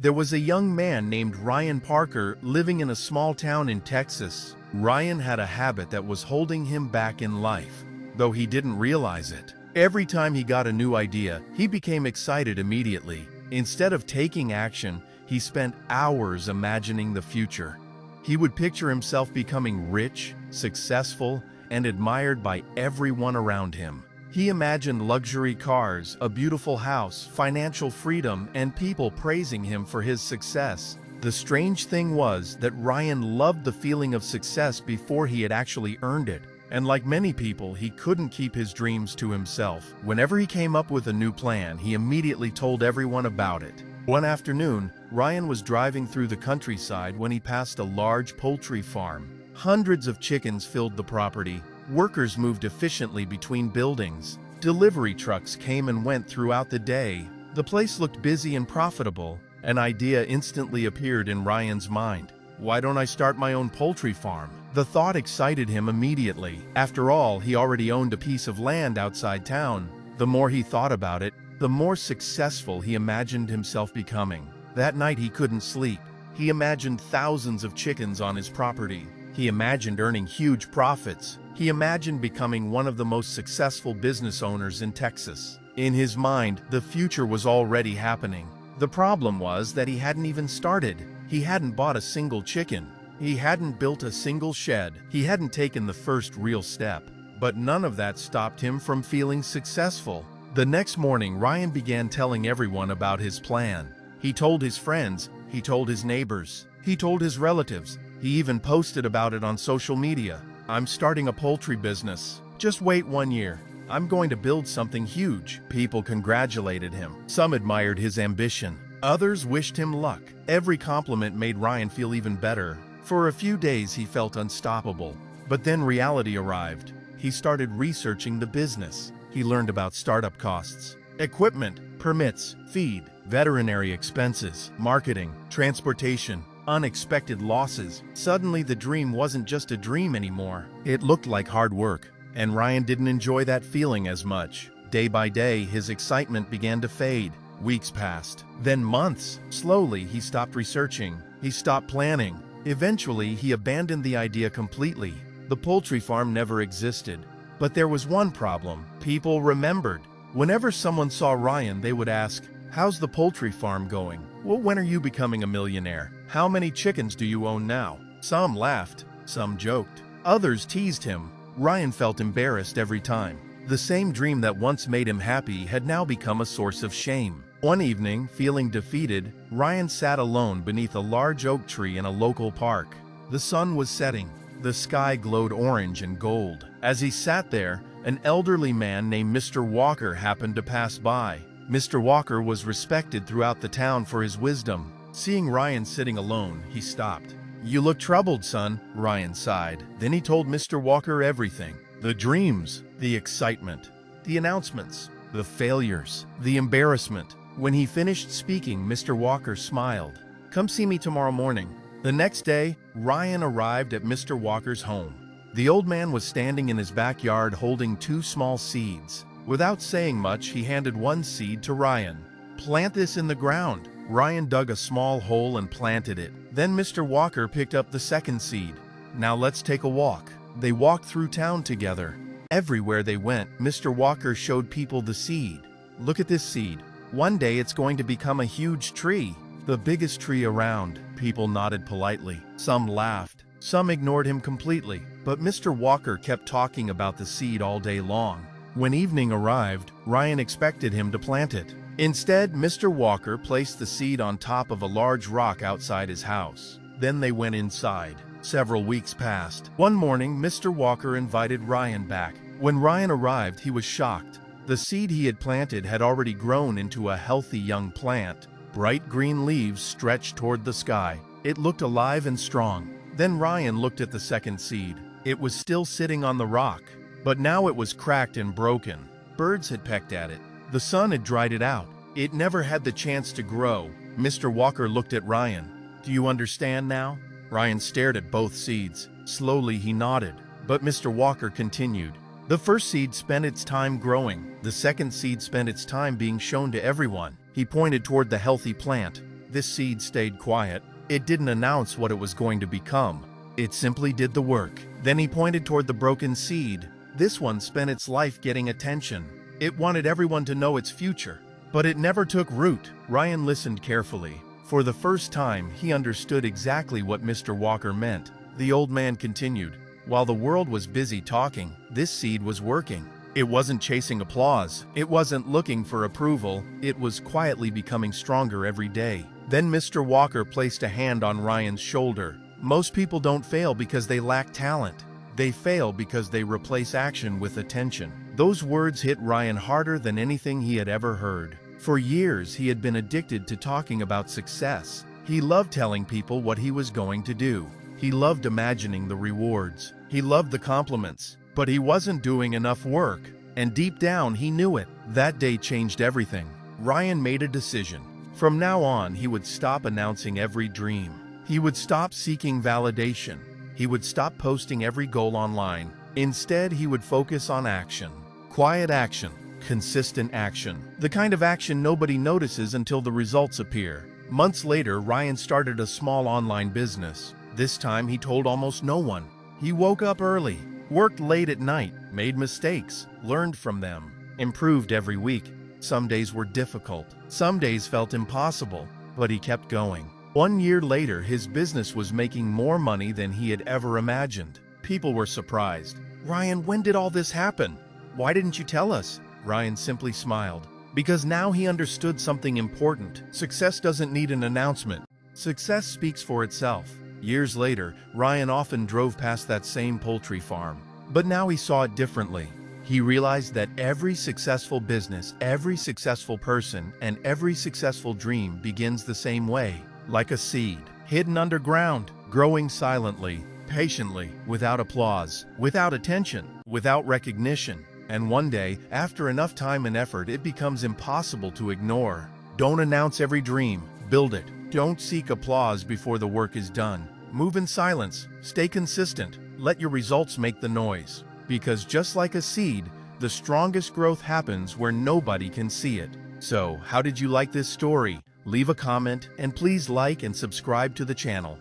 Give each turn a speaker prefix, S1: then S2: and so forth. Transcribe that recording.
S1: There was a young man named Ryan Parker living in a small town in Texas. Ryan had a habit that was holding him back in life, though he didn't realize it. Every time he got a new idea, he became excited immediately. Instead of taking action, he spent hours imagining the future. He would picture himself becoming rich, successful, and admired by everyone around him. He imagined luxury cars, a beautiful house, financial freedom, and people praising him for his success. The strange thing was that Ryan loved the feeling of success before he had actually earned it. And like many people, he couldn't keep his dreams to himself. Whenever he came up with a new plan, he immediately told everyone about it. One afternoon, Ryan was driving through the countryside when he passed a large poultry farm. Hundreds of chickens filled the property. Workers moved efficiently between buildings. Delivery trucks came and went throughout the day. The place looked busy and profitable. An idea instantly appeared in Ryan's mind. Why don't I start my own poultry farm? The thought excited him immediately. After all, he already owned a piece of land outside town. The more he thought about it, the more successful he imagined himself becoming. That night he couldn't sleep. He imagined thousands of chickens on his property. He imagined earning huge profits. He imagined becoming one of the most successful business owners in Texas. In his mind, the future was already happening. The problem was that he hadn't even started. He hadn't bought a single chicken. He hadn't built a single shed. He hadn't taken the first real step. But none of that stopped him from feeling successful. The next morning, Ryan began telling everyone about his plan. He told his friends, he told his neighbors, he told his relatives. He even posted about it on social media. I'm starting a poultry business. Just wait 1 year. I'm going to build something huge. People congratulated him. Some admired his ambition. Others wished him luck. Every compliment made Ryan feel even better. For a few days he felt unstoppable. But then reality arrived. He started researching the business. He learned about startup costs, equipment, permits, feed, veterinary expenses, marketing, transportation, unexpected losses. Suddenly the dream wasn't just a dream anymore. It looked like hard work. And Ryan didn't enjoy that feeling as much. Day by day, his excitement began to fade. Weeks passed, then months. Slowly, he stopped researching. He stopped planning. Eventually, he abandoned the idea completely. The poultry farm never existed. But there was one problem. People remembered. Whenever someone saw Ryan, they would ask, "How's the poultry farm going? Well, when are you becoming a millionaire? How many chickens do you own now?" Some laughed, some joked. Others teased him. Ryan felt embarrassed every time. The same dream that once made him happy had now become a source of shame. One evening, feeling defeated, Ryan sat alone beneath a large oak tree in a local park. The sun was setting. The sky glowed orange and gold. As he sat there, an elderly man named Mr. Walker happened to pass by. Mr. Walker was respected throughout the town for his wisdom. Seeing Ryan sitting alone, he stopped. "You look troubled, son," Ryan sighed. Then he told Mr. Walker everything. The dreams, the excitement, the announcements, the failures, the embarrassment. When he finished speaking, Mr. Walker smiled. "Come see me tomorrow morning." The next day, Ryan arrived at Mr. Walker's home. The old man was standing in his backyard holding 2 small seeds. Without saying much, he handed one seed to Ryan. "Plant this in the ground." Ryan dug a small hole and planted it. Then Mr. Walker picked up the second seed. "Now let's take a walk." They walked through town together. Everywhere they went, Mr. Walker showed people the seed. "Look at this seed. One day it's going to become a huge tree. The biggest tree around." People nodded politely. Some laughed. Some ignored him completely. But Mr. Walker kept talking about the seed all day long. When evening arrived, Ryan expected him to plant it. Instead, Mr. Walker placed the seed on top of a large rock outside his house. Then they went inside. Several weeks passed. One morning, Mr. Walker invited Ryan back. When Ryan arrived, he was shocked. The seed he had planted had already grown into a healthy young plant. Bright green leaves stretched toward the sky. It looked alive and strong. Then Ryan looked at the second seed. It was still sitting on the rock, but now it was cracked and broken. Birds had pecked at it. The sun had dried it out. It never had the chance to grow. Mr. Walker looked at Ryan. "Do you understand now?" Ryan stared at both seeds. Slowly he nodded. But Mr. Walker continued. "The first seed spent its time growing. The second seed spent its time being shown to everyone." He pointed toward the healthy plant. This seed stayed quiet. It didn't announce what it was going to become. It simply did the work. Then he pointed toward the broken seed. This one spent its life getting attention. It wanted everyone to know its future. But it never took root. Ryan listened carefully. For the first time, he understood exactly what Mr. Walker meant. The old man continued. While the world was busy talking, this seed was working. It wasn't chasing applause. It wasn't looking for approval. It was quietly becoming stronger every day. Then Mr. Walker placed a hand on Ryan's shoulder. Most people don't fail because they lack talent. They fail because they replace action with attention. Those words hit Ryan harder than anything he had ever heard. For years, he had been addicted to talking about success. He loved telling people what he was going to do. He loved imagining the rewards. He loved the compliments. But he wasn't doing enough work. And deep down, he knew it. That day changed everything. Ryan made a decision. From now on, he would stop announcing every dream. He would stop seeking validation. He would stop posting every goal online. Instead, he would focus on action. Quiet action. Consistent action. The kind of action nobody notices until the results appear. Months later, Ryan started a small online business. This time, he told almost no one. He woke up early, worked late at night, made mistakes, learned from them, improved every week. Some days were difficult. Some days felt impossible, but he kept going. 1 year later, his business was making more money than he had ever imagined. People were surprised. "Ryan, when did all this happen? Why didn't you tell us?" Ryan simply smiled. Because now he understood something important. Success doesn't need an announcement. Success speaks for itself. Years later, Ryan often drove past that same poultry farm. But now he saw it differently. He realized that every successful business, every successful person, and every successful dream begins the same way. Like a seed, hidden underground, growing silently, patiently, without applause, without attention, without recognition. And one day, after enough time and effort, it becomes impossible to ignore. Don't announce every dream, build it. Don't seek applause before the work is done. Move in silence, stay consistent, let your results make the noise. Because just like a seed, the strongest growth happens where nobody can see it. So, how did you like this story? Leave a comment and please like and subscribe to the channel.